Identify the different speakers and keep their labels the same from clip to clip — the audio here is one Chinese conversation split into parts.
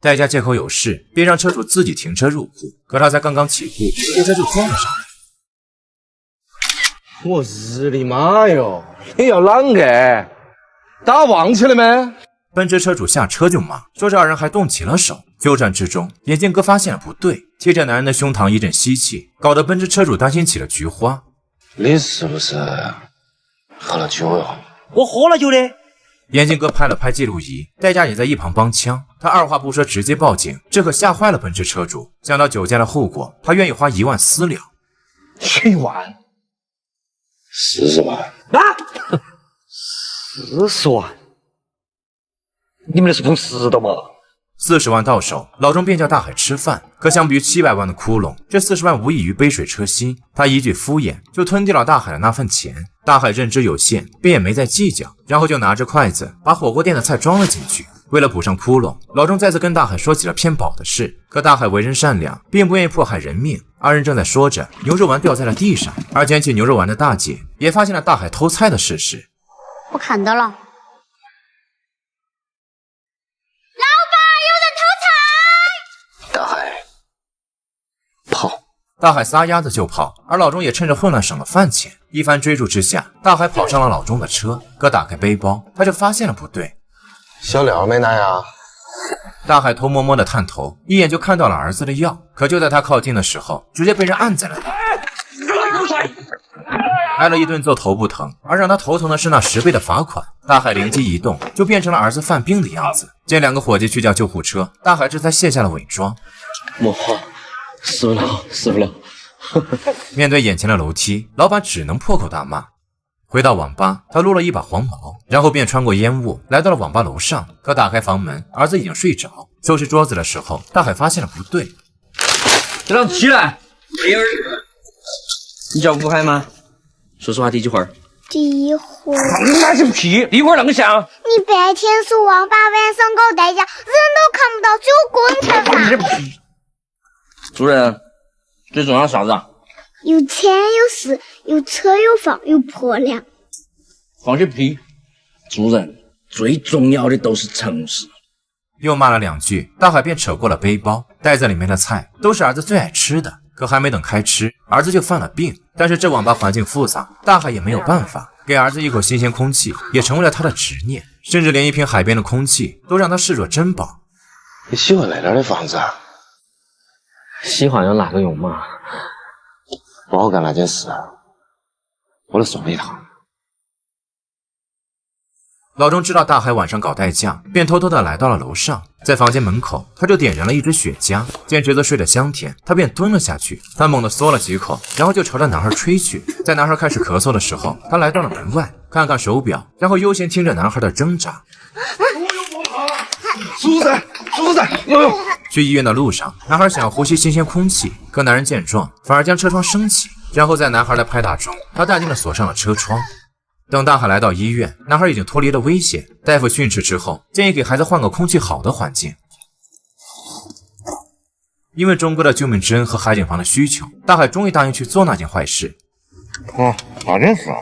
Speaker 1: 代驾借口有事，便让车主自己停车入库。可他才刚刚起步，列车就撞了上来。
Speaker 2: 我日的妈哟！你要啷个？打忘记了没？
Speaker 1: 奔驰车主下车就骂，说这二人还动起了手。纠缠之中，眼镜哥发现了不对，贴着男人的胸膛一阵吸气，搞得奔驰车主担心起了菊花。
Speaker 2: 你是不是喝了酒哟？
Speaker 3: 我喝了酒的。
Speaker 1: 眼镜哥拍了拍记录仪，代驾也在一旁帮腔。他二话不说直接报警，这可吓坏了奔驰车主。想到酒驾的后果，他愿意花1万私了。
Speaker 2: 1万？40万？
Speaker 3: 啊！40万？你们那是碰石头吗
Speaker 1: ？40万到手，老钟便叫大海吃饭。可相比于700万的窟窿，这40万无异于杯水车薪。他一句敷衍就吞掉了大海的那份钱。大海认知有限，便也没再计较，然后就拿着筷子把火锅店的菜装了进去。为了补上窟窿，老钟再次跟大海说起了骗保的事。可大海为人善良，并不愿意迫害人命。二人正在说着，牛肉丸掉在了地上，而捡起牛肉丸的大姐也发现了大海偷菜的事实。
Speaker 4: 我看到了。
Speaker 2: 大海，跑！
Speaker 1: 大海撒丫子就跑，而老钟也趁着混乱省了饭钱。一番追逐之下，大海跑上了老钟的车。可打开背包，他就发现了不对。
Speaker 2: 小料没拿呀？
Speaker 1: 大海偷摸摸的探头，一眼就看到了儿子的药。可就在他靠近的时候，直接被人按在了地。挨了一顿揍头不疼，而让他头疼的是那10倍的罚款。大海灵机一动，就变成了儿子犯病的样子。见2个伙计去叫救护车，大海这才卸下了伪装。
Speaker 3: 莫慌，死不了，死不了。
Speaker 1: 面对眼前的楼梯，老板只能破口大骂。回到网吧，他撸了一把黄毛，然后便穿过烟雾来到了网吧楼上。可打开房门，儿子已经睡着。收拾桌子的时候，大海发现了不对。
Speaker 3: 这让起来！你叫吴海吗？说实话，第几会儿？
Speaker 4: 第一会儿。
Speaker 3: 你妈是屁！第一会儿那么像？
Speaker 4: 你白天是网吧，晚上搞代驾，人都看不到，只有滚才发。
Speaker 3: 主任，最重要是啥子啊？
Speaker 4: 有钱有势，有车有房有婆娘。
Speaker 3: 放些屁！主任，最重要的都是诚实。
Speaker 1: 又骂了2句，大海便扯过了背包，袋子里面的菜都是儿子最爱吃的。可还没等开吃，儿子就犯了病。但是这网吧环境复杂，大海也没有办法，给儿子一口新鲜空气也成为了他的执念，甚至连一瓶海边的空气都让他视若珍宝。
Speaker 2: 你喜欢那点的房子啊？
Speaker 3: 喜欢有哪个用嘛？
Speaker 2: 不好干那件事，我来送你一趟。
Speaker 1: 老钟知道大海晚上搞代驾，便偷偷的来到了楼上。在房间门口，他就点燃了一支雪茄，见侄子睡得香甜，他便蹲了下去。他猛地嗦了几口，然后就朝着男孩吹去。在男孩开始咳嗽的时候，他来到了门外，看看手表，然后悠闲听着男孩的挣扎。
Speaker 2: 主任，呦！
Speaker 1: 去医院的路上，男孩想要呼吸新鲜空气，可男人见状，反而将车窗升起，然后在男孩的拍打中，他淡定的锁上了车窗。等大海来到医院，男孩已经脱离了危险。大夫训斥之后，建议给孩子换个空气好的环境。因为钟哥的救命之恩和海景房的需求，大海终于答应去做那件坏事。
Speaker 2: 那件事啊，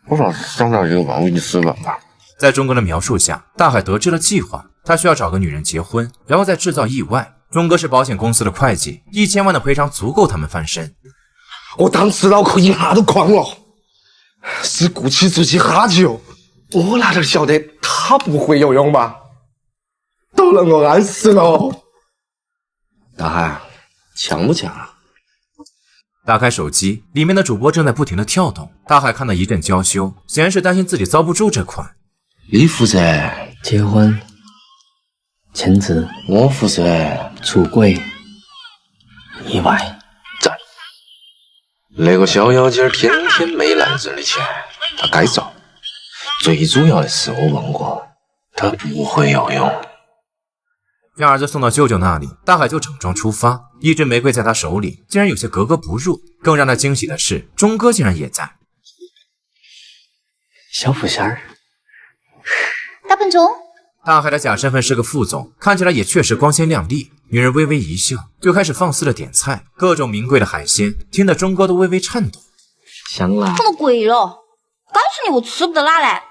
Speaker 2: 我说想到1万，我给你10万吧。
Speaker 1: 在钟哥的描述下，大海得知了计划，他需要找个女人结婚，然后再制造意外。钟哥是保险公司的会计，1000万的赔偿足够他们翻身。
Speaker 2: 我当时脑壳一下都哐了。是鼓起自己哈救，我哪点晓得他不会游泳吧？都能够安死了。大海，强不强啊？
Speaker 1: 打开手机，里面的主播正在不停的跳动。大海看得一阵娇羞，显然是担心自己遭不住这款。
Speaker 2: 你负责
Speaker 3: 结婚、签字，
Speaker 2: 我负责
Speaker 3: 出轨、意外。
Speaker 2: 那个小妖精天天没男人的钱，他该遭。最主要的是，我问过，他不会游泳。
Speaker 1: 将儿子送到舅舅那里，大海就整装出发。一支玫瑰在他手里，竟然有些格格不入。更让他惊喜的是，钟哥竟然也在。
Speaker 3: 小富仙儿，
Speaker 4: 大笨钟。
Speaker 1: 大海的假身份是个副总，看起来也确实光鲜亮丽。女人微微一笑，就开始放肆的点菜，各种名贵的海鲜，听得钟哥都微微颤抖。
Speaker 3: 香辣，
Speaker 4: 可能贵了，告诉你我吃不得辣嘞。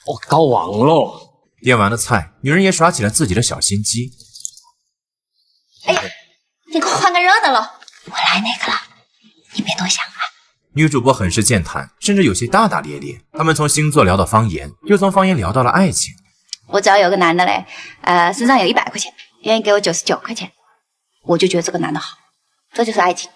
Speaker 3: 我搞忘了，
Speaker 1: 点完了菜，女人也耍起了自己的小心机。
Speaker 5: 哎呀，你给我换个热的了，我来那个了，你别多想啊。
Speaker 1: 女主播很是健谈，甚至有些大大咧咧。他们从星座聊到方言，又从方言聊到了爱情。
Speaker 5: 我只要有个男的嘞，身上有100块钱，愿意给我99块钱，我就觉得这个男的好，这就是爱情。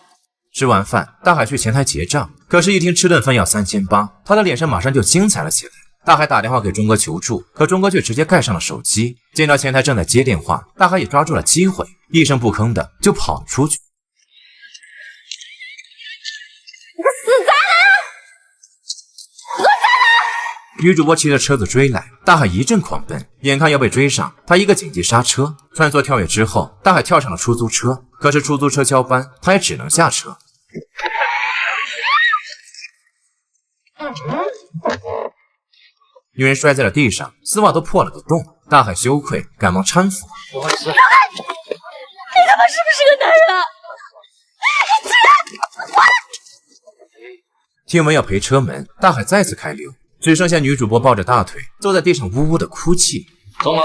Speaker 1: 吃完饭，大海去前台结账，可是，一听吃顿饭要3800，他的脸上马上就精彩了起来。大海打电话给钟哥求助，可钟哥却直接盖上了手机。见到前台正在接电话，大海也抓住了机会，一声不吭的就跑了出去。
Speaker 5: 你个死渣男！
Speaker 1: 女主播骑着车子追来，大海一阵狂奔，眼看要被追上，他一个紧急刹车，穿梭跳跃之后，大海跳上了出租车。可是出租车交班，他也只能下车。女人摔在了地上，丝袜都破了个洞。大海羞愧，赶忙搀扶。
Speaker 5: 你他妈是不是个男人啊？
Speaker 1: 听闻要赔车门，大海再次开溜，只剩下女主播抱着大腿坐在地上呜呜的哭泣。
Speaker 3: 中吗？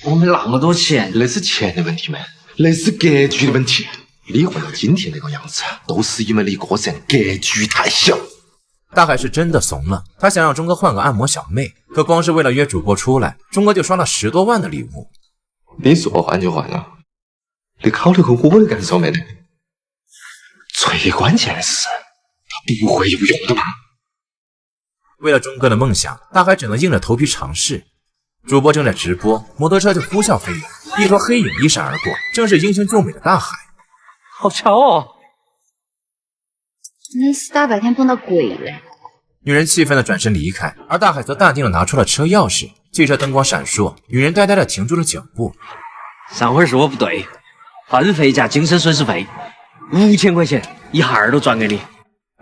Speaker 3: 我们那么多钱，
Speaker 2: 那是钱的问题吗？那是格局的问题。你混到今天那个样子，都是因为你个人格局太小。
Speaker 1: 大海是真的怂了，他想让钟哥换个按摩小妹，可光是为了约主播出来，钟哥就刷了10多万的礼物。
Speaker 2: 你说换就换了，你考虑过我的感受没呢？最关键的是，他不会有用的嘛。
Speaker 1: 为了钟哥的梦想，大海只能硬着头皮尝试。主播正在直播，摩托车就呼啸飞来，一坨黑影一闪而过，正是英雄救美的大海。
Speaker 3: 好巧哦！
Speaker 5: 真是大白天碰到鬼了。
Speaker 1: 女人气愤地转身离开，而大海则淡定地拿出了车钥匙。汽车灯光闪烁，女人呆呆地停住了脚步。
Speaker 3: 上回是我不对，分费加精神损失费5000块钱，一哈儿都转给你。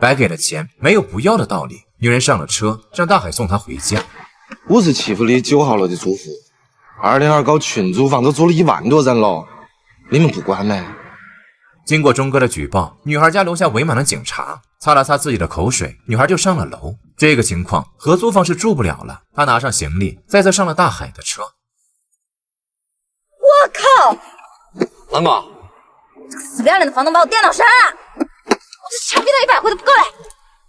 Speaker 1: 白给了钱，没有不要的道理。女人上了车，让大海送她回家。
Speaker 2: 我是欺负你9号楼的租户，2.2搞群租房都租了1万多人了，你们不管吗？
Speaker 1: 经过钟哥的举报，女孩家楼下围满了警察。擦了擦自己的口水，女孩就上了楼。这个情况，合租房是住不了了。她拿上行李，再次上了大海的车。
Speaker 5: 我靠！
Speaker 3: 老公，
Speaker 5: 这个死不要脸的房东把我电脑删了，我这钱给他100回都不够嘞。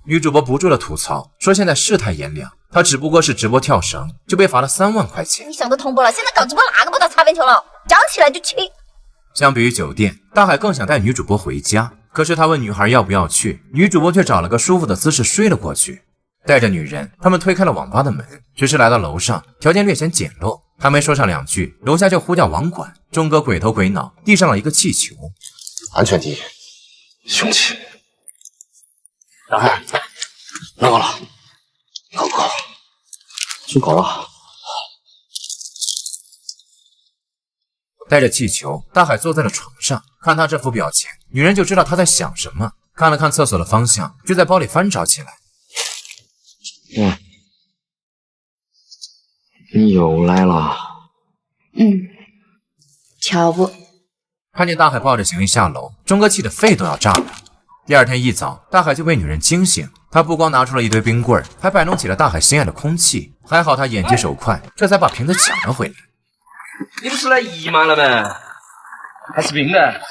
Speaker 1: 女主播不住的吐槽说：“现在世态炎凉，她只不过是直播跳绳，就被罚了3万块钱。
Speaker 5: 你想得通不了？现在搞直播哪个不打擦边球了？讲起来就气。”
Speaker 1: 相比于酒店，大海更想带女主播回家。可是他问女孩要不要去，女主播却找了个舒服的姿势睡了过去。带着女人，他们推开了网吧的门，只是来到楼上，条件略显简陋。还没说上2句，楼下就呼叫网管。钟哥鬼头鬼脑，递上了一个气球。
Speaker 2: 安全第一，凶器。
Speaker 3: 大海，哪个了？
Speaker 2: 够不够？
Speaker 3: 足够了。
Speaker 1: 带着气球，大海坐在了床上，看他这副表情，女人就知道他在想什么。看了看厕所的方向，就在包里翻找起来。
Speaker 3: 你又来了。
Speaker 5: 巧不？
Speaker 1: 看见大海抱着行李下楼，钟哥气得肺都要炸了。第2天一早，大海就被女人惊醒，他不光拿出了一堆冰棍，还摆弄起了大海心爱的空气。还好他眼疾手快，这才把瓶子抢了回来。
Speaker 3: 你不是来姨妈了吗？还是冰的？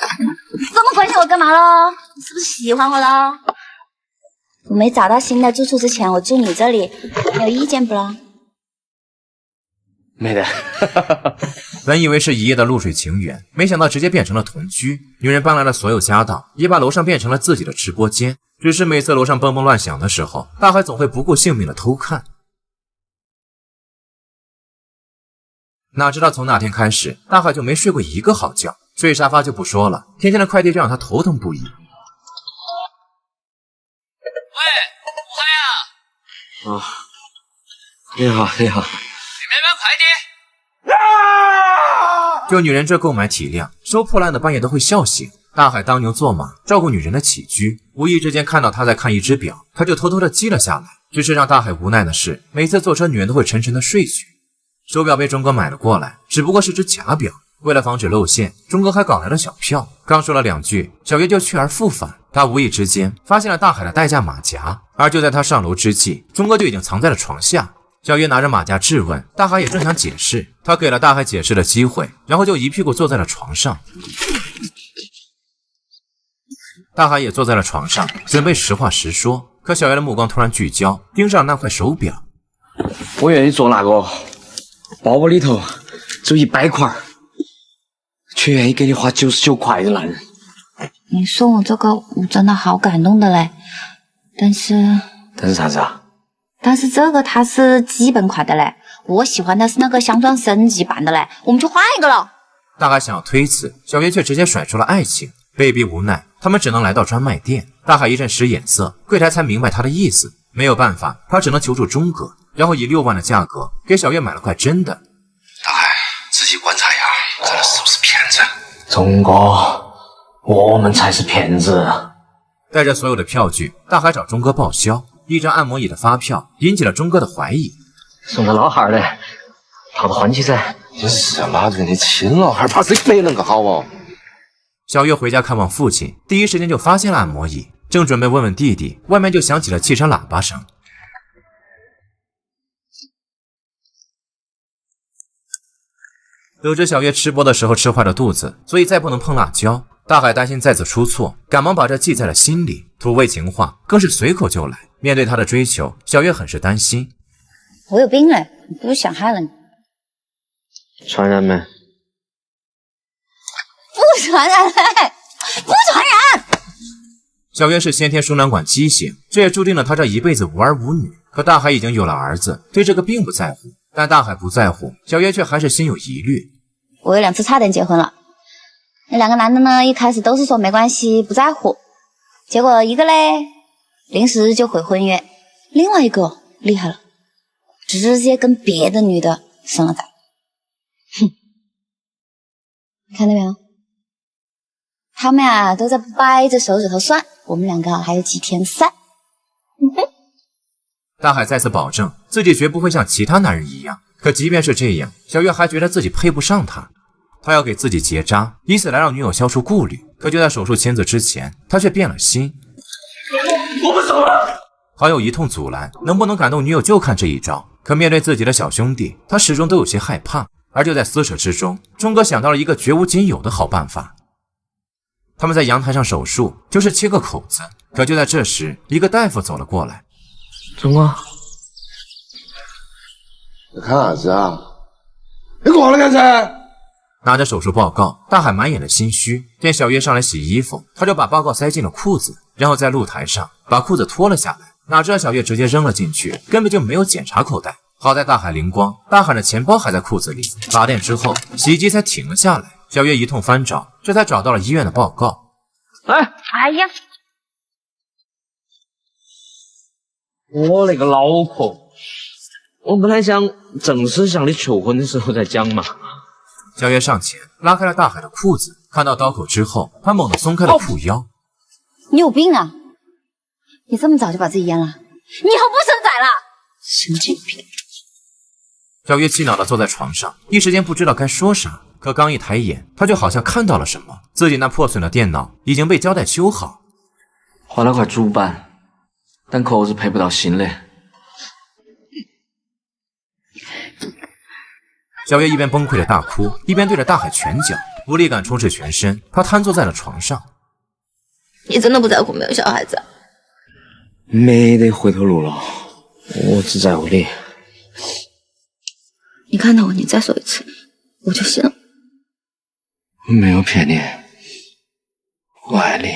Speaker 5: 这么关心我干嘛咯？你是不是喜欢我咯？我没找到新的住处之前，我住你这里，你有意见不咯？
Speaker 3: 没得。
Speaker 1: 本以为是一夜的露水情缘，没想到直接变成了同居。女人搬来了所有家当，也把楼上变成了自己的直播间。只是每次楼上蹦蹦乱响的时候，大海总会不顾性命的偷看。哪知道从那天开始，大海就没睡过一个好觉。睡沙发就不说了，天天的快递就让他头疼不已。
Speaker 3: 喂，啊，你好，你好。
Speaker 1: 就女人这购买体量，收破烂的半夜都会笑醒。大海当牛做马，照顾女人的起居。无意之间看到她在看一只表，他就偷偷的记了下来。只是让大海无奈的是，每次坐车女人都会沉沉的睡去。手表被钟哥买了过来，只不过是只假表。为了防止露馅，钟哥还搞来了小票。刚说了2句，小月就去而复返。他无意之间发现了大海的代驾马甲，而就在他上楼之际，钟哥就已经藏在了床下。小月拿着马甲质问，大海也正想解释，他给了大海解释的机会，然后就一屁股坐在了床上。大海也坐在了床上，准备实话实说。可小月的目光突然聚焦，盯上了那块手表。
Speaker 3: 我愿意做那个包包里头只有100块，却愿意给你花99块的男人。
Speaker 5: 你说我这个我真的好感动的嘞，但是
Speaker 3: 啥子啊？
Speaker 5: 但是这个它是基本款的嘞，我喜欢的是那个镶钻升级版的嘞，我们去换一个了。
Speaker 1: 大海想要推辞，小月却直接甩出了爱情。被逼无奈，他们只能来到专卖店。大海一阵使眼色，柜台才明白他的意思。没有办法，他只能求助钟哥，然后以6万的价格给小月买了块真的。
Speaker 2: 大海，仔细观察一下，这是不是骗子？
Speaker 3: 钟哥，我们才是骗子。
Speaker 1: 带着所有的票据，大海找钟哥报销。一张按摩椅的发票引起了钟哥的怀疑。
Speaker 3: 送个老汉儿的，好的欢喜噻。
Speaker 2: 就是啊，妈的，你亲老汉，怕是没能个好哦。
Speaker 1: 小月回家看望父亲，第一时间就发现了按摩椅，正准备问问弟弟，外面就响起了汽车喇叭声。得知小月吃播的时候吃坏了肚子，所以再不能碰辣椒。大海担心再次出错，赶忙把这记在了心里。土味情话更是随口就来。面对他的追求，小月很是担心。
Speaker 5: 我有病嘞，你不是想害了你？
Speaker 3: 传染没？
Speaker 5: 不传染嘞，不传染。
Speaker 1: 小月是先天输卵管畸形，这也注定了她这一辈子无儿无女。可大海已经有了儿子，对这个并不在乎。但大海不在乎，小月却还是心有疑虑。
Speaker 5: 我有2次差点结婚了，那2个男的呢，一开始都是说没关系，不在乎，结果一个嘞临时就毁婚约，另外一个厉害了，直接跟别的女的生了崽。哼，看到没有？他们呀都在掰着手指头算，我们2个还有几天散。
Speaker 1: 大海再次保证自己绝不会像其他男人一样，可即便是这样，小月还觉得自己配不上他。他要给自己结扎，以此来让女友消除顾虑。可就在手术签字之前，他却变了心。
Speaker 3: 我们走了。
Speaker 1: 好友一通阻拦，能不能感动女友就看这一招。可面对自己的小兄弟，他始终都有些害怕。而就在撕扯之中，钟哥想到了一个绝无仅有的好办法。他们在阳台上手术，就是切个口子。可就在这时，一个大夫走了过来。
Speaker 3: 钟哥，
Speaker 2: 你看啥子啊？你过来干啥？
Speaker 1: 拿着手术报告，大海满眼的心虚。见小月上来洗衣服，他就把报告塞进了裤子，然后在露台上把裤子脱了下来。哪知道小月直接扔了进去，根本就没有检查口袋。好在大海灵光，大海的钱包还在裤子里。拔电之后，洗衣机才停了下来。小月一通翻找，这才找到了医院的报告。
Speaker 5: 哎呀，
Speaker 3: 我那个脑壳，我本来想正式向你求婚的时候再讲嘛。
Speaker 1: 小月上前拉开了大海的裤子，看到刀口之后，她猛地松开了裤腰。
Speaker 5: 你有病啊！你这么早就把自己阉了，你以后不生崽了，神经病！
Speaker 1: 小月气恼地坐在床上，一时间不知道该说啥。可刚一抬眼，她就好像看到了什么，自己那破损的电脑已经被胶带修好，
Speaker 3: 换了块主板，但壳子配不到新的。
Speaker 1: 小月一边崩溃的大哭，一边对着大海拳脚，无力感充斥全身，她瘫坐在了床上。
Speaker 5: 你真的不在乎没有小孩子？
Speaker 3: 没得回头路了，我只在乎你。
Speaker 5: 你看到我，你再说一次，我就信了。
Speaker 3: 我没有骗你，我爱你。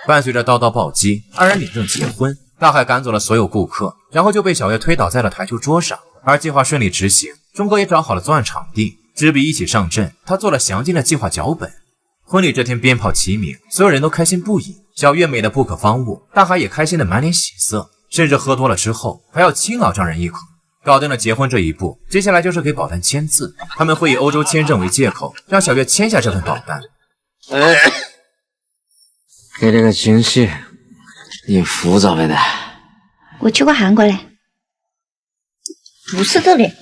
Speaker 1: 伴随着叨叨暴击，二人领证结婚。大海赶走了所有顾客，然后就被小月推倒在了台球桌上。而计划顺利执行，钟哥也找好了作案场地，执笔一起上阵。他做了详尽的计划脚本。婚礼这天鞭炮齐鸣，所有人都开心不已。小月美得不可方物，大海也开心的满脸喜色，甚至喝多了之后还要亲老丈人一口。搞定了结婚这一步，接下来就是给保单签字。他们会以欧洲签证为借口，让小月签下这份保单。
Speaker 3: 给你个惊喜，你复杂没得？
Speaker 5: 我去过韩国嘞，不是这里。